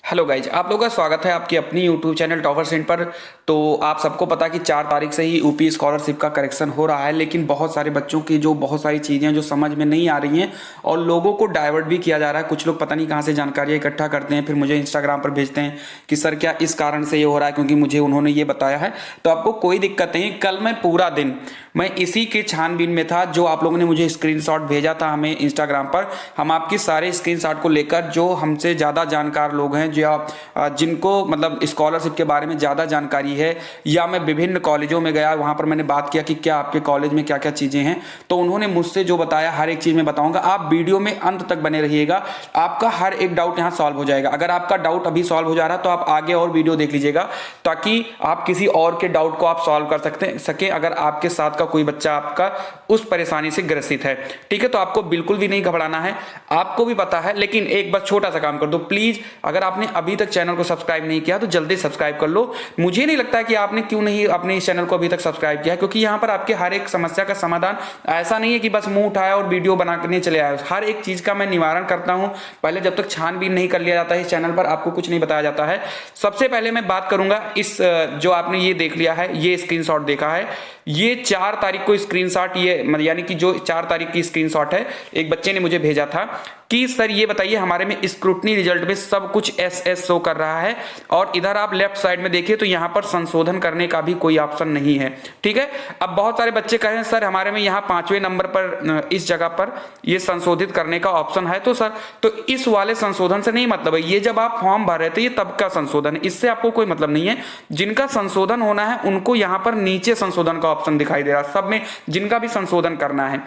Hello guys, आप लोगों का स्वागत है आपकी अपनी यूट्यूब चैनल टॉपर सेंट पर। तो आप सबको पता कि 4 तारीख से ही यूपी स्कॉलरशिप का करेक्शन हो रहा है, लेकिन बहुत सारे बच्चों की जो बहुत सारी चीज़ें जो समझ में नहीं आ रही हैं और लोगों को डाइवर्ट भी किया जा रहा है। कुछ लोग पता नहीं कहाँ से जानकारियाँ इकट्ठा करते हैं, फिर मुझे इंस्टाग्राम पर भेजते हैं कि सर क्या इस कारण से ये हो रहा है, क्योंकि मुझे उन्होंने ये बताया है। तो आपको कोई दिक्कत नहीं। कल मैं पूरा दिन मैं इसी के छानबीन में था। जो आप लोगों ने मुझे स्क्रीनशॉट भेजा था हमें इंस्टाग्राम पर, हम आपके सारे स्क्रीनशॉट को लेकर जो हमसे ज़्यादा जानकार लोग हैं, जो जिनको मतलब स्कॉलरशिप के बारे में ज़्यादा जानकारी है, या मैं विभिन्न कॉलेजों में गया, वहाँ पर मैंने बात किया कि क्या आपके कॉलेज में क्या क्या चीज़ें हैं, तो उन्होंने मुझसे जो बताया हर एक चीज़ में बताऊँगा। आप वीडियो में अंत तक बने रहिएगा, आपका हर एक डाउट यहाँ सॉल्व हो जाएगा। अगर आपका डाउट अभी सॉल्व हो जा रहा है तो आप आगे और वीडियो देख लीजिएगा, ताकि आप किसी और के डाउट को आप सॉल्व कर सके अगर आपके साथ का कोई बच्चा आपका उस परेशानी से ग्रसित है। ठीक है, तो आपको बिल्कुल भी नहीं घबराना है, आपको भी पता है। लेकिन एक बस छोटा सा काम कर दो प्लीज, अगर आपने अभी तक चैनल को सब्सक्राइब नहीं किया तो जल्दी सब्सक्राइब कर लो। मुझे नहीं लगता कि आपने क्यों नहीं अपने इस चैनल को अभी तक सब्सक्राइब किया है, क्योंकि यहाँ पर आपके हर एक समस्या का समाधान ऐसा नहीं है कि बस मुंह उठाया और वीडियो बनाने चले आए। हर एक चीज का मैं निवारण करता हूँ। पहले जब तक छानबीन नहीं कर लिया जाता है इस चैनल पर, आपको कुछ नहीं बताया जाता है। सबसे पहले मैं बात करूंगा इस जो आपने ये देख लिया है, ये स्क्रीनशॉट देखा है, ये 4 तारीख को स्क्रीनशॉट, ये यानी कि जो 4 तारीख की स्क्रीनशॉट है, एक बच्चे ने मुझे भेजा था कि सर ये बताइए हमारे में स्क्रूटनी रिजल्ट में सब कुछ एस शो कर रहा है, और इधर आप लेफ्ट साइड में देखिए तो यहाँ पर संशोधन करने का भी कोई ऑप्शन नहीं है। ठीक है, अब बहुत सारे बच्चे कह रहे हैं सर हमारे में यहाँ 5वें नंबर पर इस जगह पर ये संशोधित करने का ऑप्शन है। तो सर तो इस वाले संशोधन से नहीं मतलब है, ये जब आप फॉर्म भर रहे थे ये तब का संशोधन है, इससे आपको कोई मतलब नहीं है। जिनका संशोधन होना है उनको यहाँ पर नीचे संशोधन का ऑप्शन दिखाई दे रहा है, सब में जिनका भी संशोधन करना है।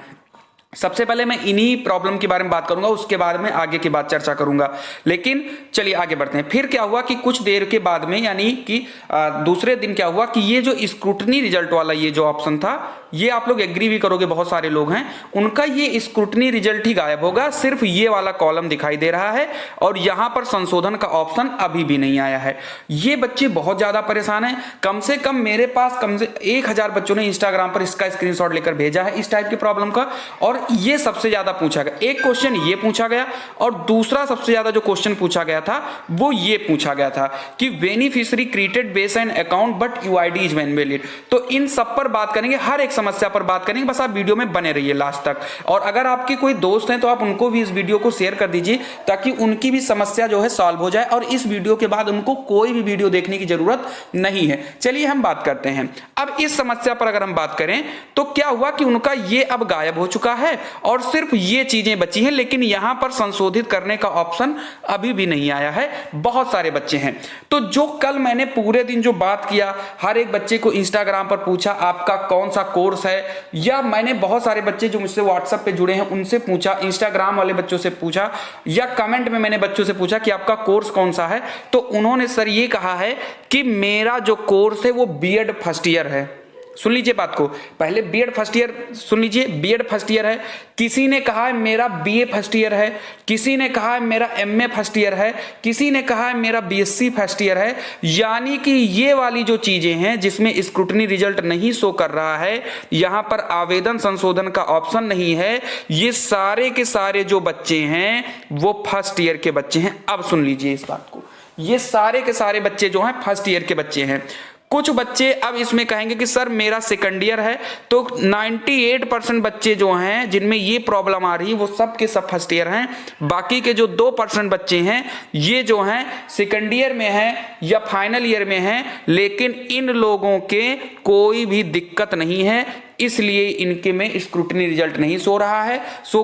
सबसे पहले मैं इन्हीं प्रॉब्लम के बारे में बात करूंगा, उसके बाद में आगे की बात चर्चा करूंगा। लेकिन चलिए आगे बढ़ते हैं। फिर क्या हुआ कि कुछ देर के बाद में, यानी कि दूसरे दिन क्या हुआ कि ये जो स्क्रूटनी रिजल्ट वाला ये जो ऑप्शन था, ये आप लोग एग्री भी करोगे, बहुत सारे लोग हैं उनका ये स्क्रूटनी रिजल्ट ही गायब होगा, सिर्फ ये वाला कॉलम दिखाई दे रहा है और यहां पर संशोधन का ऑप्शन अभी भी नहीं आया है। ये बच्चे बहुत ज्यादा परेशान हैं। कम से कम मेरे पास कम से 1000 बच्चों ने इंस्टाग्राम पर इसका स्क्रीनशॉट लेकर भेजा है इस टाइप की प्रॉब्लम का, और ये सबसे ज्यादा पूछा गया। एक क्वेश्चन ये पूछा गया और दूसरा सबसे ज्यादा जो क्वेश्चन पूछा गया था वो ये पूछा गया था कि beneficiary created base an account but UID is invalid. तो इन सब पर बात करेंगे, हर एक समस्या पर बात करेंगे, बस आप वीडियो में बने रहिए लास्ट तक। और अगर आपके कोई दोस्त हैं तो आप उनको भी इस वीडियो को शेयर कर दीजिए, ताकि उनकी भी समस्या जो है सॉल्व हो जाए और इस वीडियो के बाद उनको कोई भी वीडियो देखने की जरूरत नहीं है। चलिए हम बात करते हैं। अब इस समस्या पर अगर हम बात करें तो क्या हुआ कि उनका ये अब गायब हो चुका है और सिर्फ ये चीजें बची हैं, लेकिन यहां पर संशोधित करने का ऑप्शन अभी भी नहीं आया है। बहुत सारे बच्चे हैं। तो जो कल मैंने पूरे दिन जो बात किया, हर एक बच्चे को इंस्टाग्राम पर पूछा आपका कौन सा कोर्स है, या मैंने बहुत सारे बच्चे जो मुझसे व्हाट्सएप पे जुड़े हैं उनसे पूछा, इंस्टाग्राम वाले बच्चों से पूछा, या कमेंट में मैंने बच्चों से पूछा कि आपका कोर्स कौन सा है, तो उन्होंने सर ये कहा है कि मेरा जो कोर्स है वो बीएड फर्स्ट ईयर है। सुन लीजिए बात को, पहले बीएड फर्स्ट ईयर सुन लीजिए, बीएड फर्स्ट ईयर है। किसी ने कहा है मेरा बीए फर्स्ट ईयर है, किसी ने कहा है मेरा एमए फर्स्ट ईयर है, किसी ने कहा है मेरा बीएससी फर्स्ट ईयर है। यानी कि ये वाली जो चीजें हैं जिसमें स्क्रूटनी रिजल्ट नहीं शो कर रहा है, यहां पर आवेदन संशोधन का ऑप्शन नहीं है, ये सारे के सारे जो बच्चे हैं वो फर्स्ट ईयर के बच्चे हैं। अब सुन लीजिए इस बात को, ये सारे के सारे बच्चे जो हैं फर्स्ट ईयर के बच्चे हैं। कुछ बच्चे अब इसमें कहेंगे कि सर मेरा सेकंड ईयर है, तो 98% बच्चे जो हैं जिनमें ये प्रॉब्लम आ रही है वो सब के सब फर्स्ट ईयर हैं। बाकी के जो 2% बच्चे हैं ये जो हैं सेकंड ईयर में हैं या फाइनल ईयर में हैं, लेकिन इन लोगों के कोई भी दिक्कत नहीं है, इसलिए इनके में स्क्रूटनी रिजल्ट नहीं शो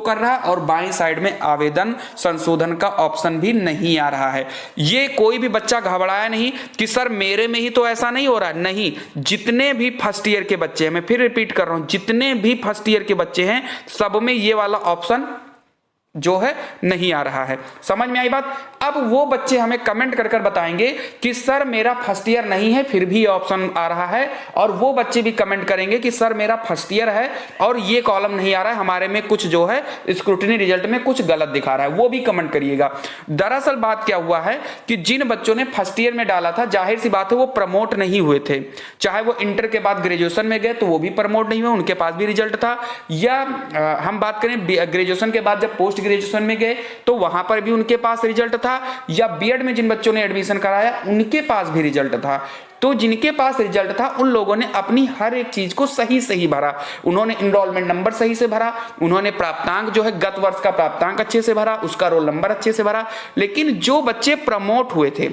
कर रहा है और बाईं साइड में आवेदन संशोधन का ऑप्शन भी नहीं आ रहा है। ये कोई भी बच्चा घबराया नहीं कि सर मेरे में ही तो ऐसा नहीं हो रहा है, नहीं। जितने भी फर्स्ट ईयर के बच्चे हैं, मैं फिर रिपीट कर रहा हूं, जितने भी फर्स्ट ईयर के बच्चे हैं सब में ये वाला ऑप्शन जो है नहीं आ रहा है। समझ में आई बात? अब वो बच्चे हमें कमेंट कर कर बताएंगे कि सर मेरा फर्स्ट ईयर नहीं है फिर भी ऑप्शन आ रहा है, और वो बच्चे भी कमेंट करेंगे कि सर मेरा फर्स्ट ईयर है और ये कॉलम नहीं आ रहा है, हमारे में कुछ जो है स्क्रूटनी रिजल्ट में कुछ गलत दिखा रहा है, वो भी कमेंट करिएगा। दरअसल बात क्या हुआ है कि जिन बच्चों ने फर्स्ट ईयर में डाला था, जाहिर सी बात है वो प्रमोट नहीं हुए थे, चाहे वो इंटर के बाद ग्रेजुएशन में गए तो वो भी प्रमोट नहीं हुए, उनके पास भी रिजल्ट था, या हम बात करें ग्रेजुएशन के बाद जब पोस्ट ग्रेजुएशन में गए तो वहां पर भी उनके पास रिजल्ट था, या बीएड में जिन बच्चों ने एडमिशन कराया उनके पास भी रिजल्ट था। तो जिनके पास रिजल्ट था उन लोगों ने अपनी हर एक चीज को सही सही भरा, उन्होंने इनरोलमेंट नंबर सही से भरा, उन्होंने प्राप्तांक जो है गत वर्ष का प्राप्तांक अच्छे से भरा, उसका रोल नंबर अच्छे से भरा। लेकिन जो बच्चे प्रमोट हुए थे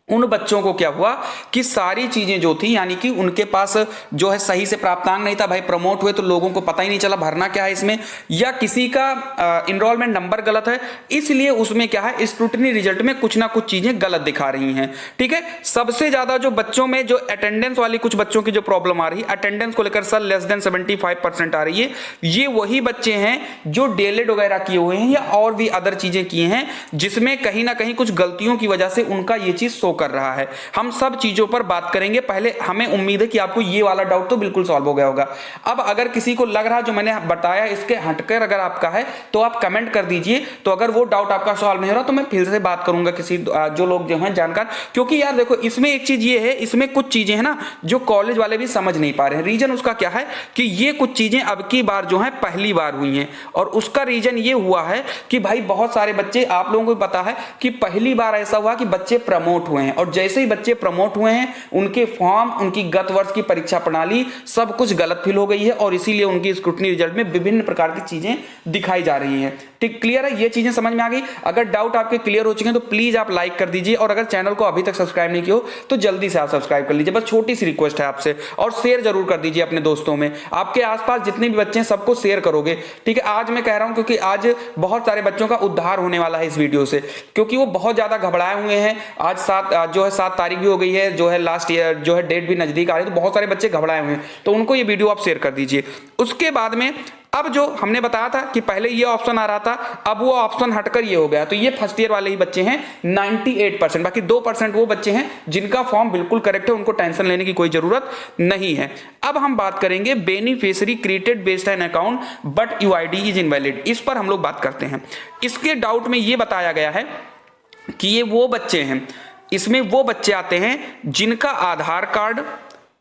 उन बच्चों को क्या हुआ कि सारी चीजें जो थी, यानी कि उनके पास जो है सही से प्राप्तांक नहीं था, भाई प्रमोट हुए तो लोगों को पता ही नहीं चला भरना क्या है इसमें, या किसी का इनरोलमेंट नंबर गलत है, इसलिए उसमें क्या है स्क्रूटनी रिजल्ट में कुछ ना कुछ चीजें गलत दिखा रही हैं। ठीक है, सबसे ज्यादा जो बच्चों में जो अटेंडेंस वाली कुछ बच्चों की जो प्रॉब्लम आ रही है, अटेंडेंस को लेकर सर लेस देन 75% आ रही है, ये वही बच्चे हैं जो डीएलएड वगैरह किए हुए हैं या और भी अदर चीजें किए हैं, जिसमें कहीं ना कहीं कुछ गलतियों की वजह से उनका ये चीज शो कर रहा है। हम सब चीजों पर बात करेंगे। पहले हमें उम्मीद है कि आपको ये वाला डाउट तो बिल्कुल सॉल्व हो गया होगा। अब अगर किसी को लग रहा जो मैंने बताया इसके हटकर अगर आपका है तो आप कमेंट कर दीजिए, तो अगर वो डाउट आपका सॉल्व नहीं हो रहा तो मैं फिर से बात करूंगा किसी जो लोग जो हैं जानकार, क्योंकि यार देखो इसमें एक चीज ये है, इसमें कुछ चीजें हैं ना जो कॉलेज वाले भी समझ नहीं पा रहे हैं। रीजन उसका क्या है कि ये कुछ चीजें अब की बार जो है पहली बार हुई हैं, और उसका रीजन ये हुआ है कि भाई बहुत सारे बच्चे, आप लोगों को पता है कि पहली बार ऐसा हुआ कि बच्चे प्रमोट हुए हैं, और जैसे ही बच्चे प्रमोट हुए हैं उनके फॉर्म, उनकी गत वर्ष की परीक्षा प्रणाली सब कुछ गलत फिल हो गई है, और इसीलिए उनकी स्क्रूटनी रिजल्ट में विभिन्न प्रकार की चीजें दिखाई जा रही हैं। ठीक, क्लियर है? ये चीजें समझ में आ गई? अगर डाउट आपके क्लियर हो चुके हैं तो प्लीज आप लाइक कर दीजिए, और अगर चैनल को अभी तक सब्सक्राइब नहीं किया हो तो जल्दी से आप सब्सक्राइब कर लीजिए, बस छोटी सी रिक्वेस्ट है आपसे, और शेयर जरूर कर दीजिए अपने दोस्तों में। आपके आसपास जितने भी बच्चे हैं सबको शेयर करोगे। ठीक है, आज मैं कह रहा हूं क्योंकि आज बहुत सारे बच्चों का उद्धार होने वाला है इस वीडियो से, क्योंकि वो बहुत ज्यादा घबराए हुए हैं। आज 7 तारीख भी हो गई है, जो है लास्ट ईयर जो है डेट भी नजदीक आ रही है, तो बहुत सारे बच्चे घबराए हुए हैं, तो उनको ये वीडियो आप शेयर कर दीजिए। उसके बाद में अब जो हमने बताया था कि पहले ये ऑप्शन आ रहा था, अब वो ऑप्शन हटकर ये हो गया, तो ये फर्स्ट ईयर वाले ही बच्चे हैं 98%, बाकी 2% वो बच्चे हैं जिनका फॉर्म बिल्कुल करेक्ट है, उनको टेंशन लेने की कोई जरूरत नहीं है। अब हम बात करेंगे beneficiary created based an account but UID is invalid, इस पर हम लोग बात करते हैं। इसके डाउट में ये बताया गया है कि ये वो बच्चे हैं, इसमें वो बच्चे आते हैं जिनका आधार कार्ड,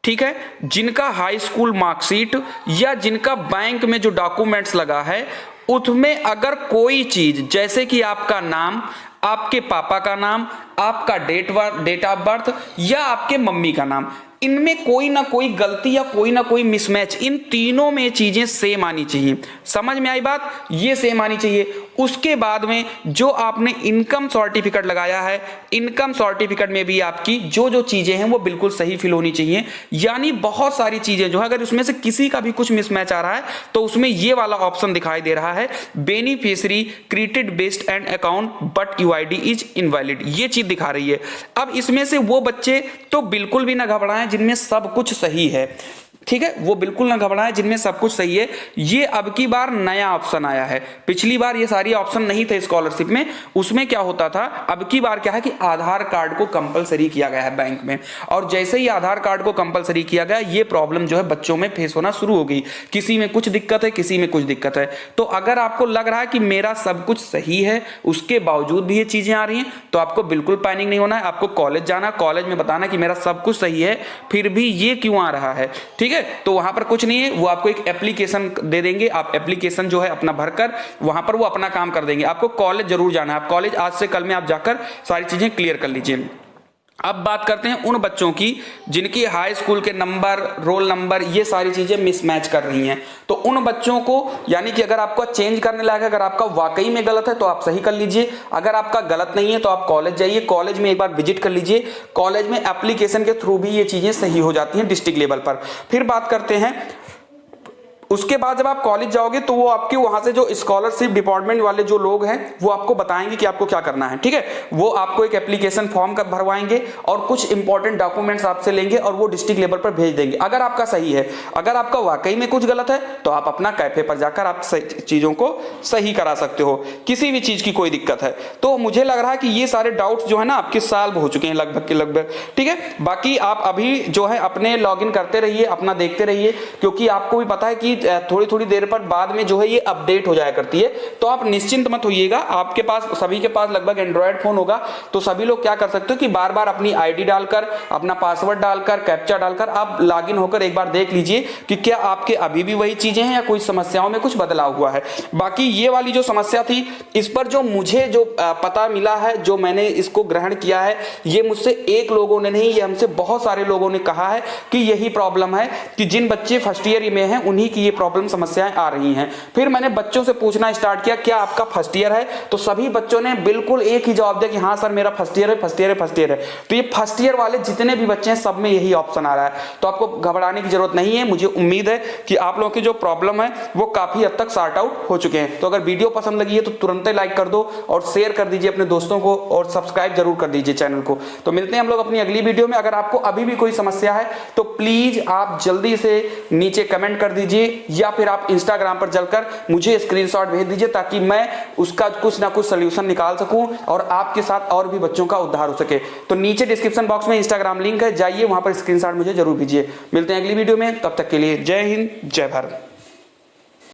ठीक है, जिनका हाई स्कूल मार्कशीट या जिनका बैंक में जो डॉक्यूमेंट्स लगा है उसमें अगर कोई चीज, जैसे कि आपका नाम, आपके पापा का नाम, आपका डेट ऑफ बर्थ या आपके मम्मी का नाम, इनमें कोई ना कोई गलती या कोई ना कोई मिसमैच, इन तीनों में चीजें सेम आनी चाहिए। समझ में आई बात? ये सेम आनी चाहिए। उसके बाद में जो आपने इनकम सर्टिफिकेट लगाया है, इनकम सर्टिफिकेट में भी आपकी जो जो चीजें हैं वो बिल्कुल सही फिल होनी चाहिए। यानी बहुत सारी चीजें जो है अगर उसमें से किसी का भी कुछ मिसमैच आ रहा है तो उसमें ये वाला ऑप्शन दिखाई दे रहा है, beneficiary created based an account but UID is invalid, ये चीज दिखा रही है। अब इसमें से वो बच्चे तो बिल्कुल भी ना घबराएं जिनमें सब कुछ सही है, ठीक है, वो बिल्कुल ना घबराएं जिनमें सब कुछ सही है। ये अब की बार नया ऑप्शन आया है, पिछली बार ये सारी ऑप्शन नहीं थे स्कॉलरशिप में। उसमें क्या होता था, अब की बार क्या है कि आधार कार्ड को कंपलसरी किया गया है बैंक में, और जैसे ही आधार कार्ड को कंपलसरी किया गया ये प्रॉब्लम जो है बच्चों में फेस होना शुरू हो गई। किसी में कुछ दिक्कत है, किसी में कुछ दिक्कत है। तो अगर आपको लग रहा है कि मेरा सब कुछ सही है उसके बावजूद भी ये चीजें आ रही हैं तो आपको बिल्कुल पैनिक नहीं होना है। आपको कॉलेज जाना, कॉलेज में बताना कि मेरा सब कुछ सही है फिर भी ये क्यों आ रहा है, ठीक है। तो वहां पर कुछ नहीं है, वो आपको एक एप्लीकेशन दे देंगे, आप एप्लीकेशन जो है अपना भरकर वहां पर वो अपना काम कर देंगे। आपको कॉलेज जरूर जाना है, आप कॉलेज आज से कल में आप जाकर सारी चीजें क्लियर कर लीजिए। अब बात करते हैं उन बच्चों की जिनकी हाई स्कूल के नंबर, रोल नंबर, ये सारी चीजें मिसमैच कर रही हैं। तो उन बच्चों को, यानी कि अगर आपका चेंज करने लायक है, अगर आपका वाकई में गलत है तो आप सही कर लीजिए। अगर आपका गलत नहीं है तो आप कॉलेज जाइए, कॉलेज में एक बार विजिट कर लीजिए। कॉलेज में एप्लीकेशन के थ्रू भी ये चीजें सही हो जाती हैं डिस्ट्रिक्ट लेवल पर। फिर बात करते हैं, उसके बाद जब आप कॉलेज जाओगे तो वो आपके वहां से जो स्कॉलरशिप डिपार्टमेंट वाले जो लोग हैं वो आपको बताएंगे कि आपको क्या करना है, ठीक है। वो आपको एक एप्लीकेशन फॉर्म का भरवाएंगे और कुछ इंपॉर्टेंट डॉक्यूमेंट्स आपसे लेंगे और वो डिस्ट्रिक्ट लेवल पर भेज देंगे। अगर आपका सही है, अगर आपका वाकई में कुछ गलत है तो आप अपना कैफे पर जाकर आप चीजों को सही करा सकते हो, किसी भी चीज की कोई दिक्कत है। तो मुझे लग रहा है कि ये सारे डाउट्स जो है ना आपके सॉल्व हो चुके हैं लगभग के लगभग, ठीक है। बाकी आप अभी जो है अपने लॉग इन करते रहिए, अपना देखते रहिए, क्योंकि आपको भी पता है कि थोड़ी थोड़ी देर पर बाद में जो है ये अपडेट हो जाया करती है। तो आप निश्चिंत मत होइएगा, आपके पास सभी के पास लगभग एंड्रॉयड फोन होगा, तो सभी लोग क्या कर सकते हो कि बार बार अपनी आईडी डालकर, अपना पासवर्ड डालकर, कैप्चा डालकर आप लॉगिन होकर एक बार देख लीजिए कि क्या आपके अभी भी वही चीजें हैं या कोई समस्याओं में कुछ बदलाव हुआ है। बाकी ये वाली जो समस्या थी, इस पर जो मुझे जो पता मिला है, जो मैंने इसको ग्रहण किया है, ये मुझसे एक लोगों ने नहीं, ये हमसे बहुत सारे लोगों ने कहा है कि यही प्रॉब्लम है कि जिन बच्चे फर्स्ट ईयर में हैं उन्हीं की ये प्रॉब्लम समस्याएं आ रही हैं। फिर मैंने बच्चों से पूछना स्टार्ट किया, क्या आपका फर्स्ट ईयर है? तो सभी बच्चों ने बिल्कुल एक ही जवाब दिया कि हाँ सर मेरा फर्स्ट ईयर है, फर्स्ट ईयर है, फर्स्ट ईयर है। तो ये फर्स्ट ईयर वाले जितने भी बच्चे हैं सब में यही ऑप्शन आ रहा है, तो आपको घबराने की जरूरत नहीं है। मुझे उम्मीद है कि आप लोगों की जो प्रॉब्लम है वो काफी हद तक सॉर्ट आउट हो चुके हैं। तो अगर वीडियो पसंद लगी है तो तुरंत ही लाइक कर दो और शेयर कर दीजिए अपने दोस्तों को और सब्सक्राइब जरूर कर दीजिए चैनल को। तो मिलते हैं हम लोग अपनी अगली वीडियो में। अगर आपको अभी भी कोई समस्या है तो प्लीज आप जल्दी से नीचे कमेंट कर दीजिए या फिर आप इंस्टाग्राम पर चलकर मुझे स्क्रीनशॉट भेज दीजिए ताकि मैं उसका कुछ ना कुछ सलूशन निकाल सकूं और आपके साथ और भी बच्चों का उद्धार हो सके। तो नीचे डिस्क्रिप्शन बॉक्स में इंस्टाग्राम लिंक है, जाइए वहां पर स्क्रीनशॉट मुझे जरूर भेजिए। मिलते हैं अगली वीडियो में, तब तक के लिए जय हिंद, जय भारत।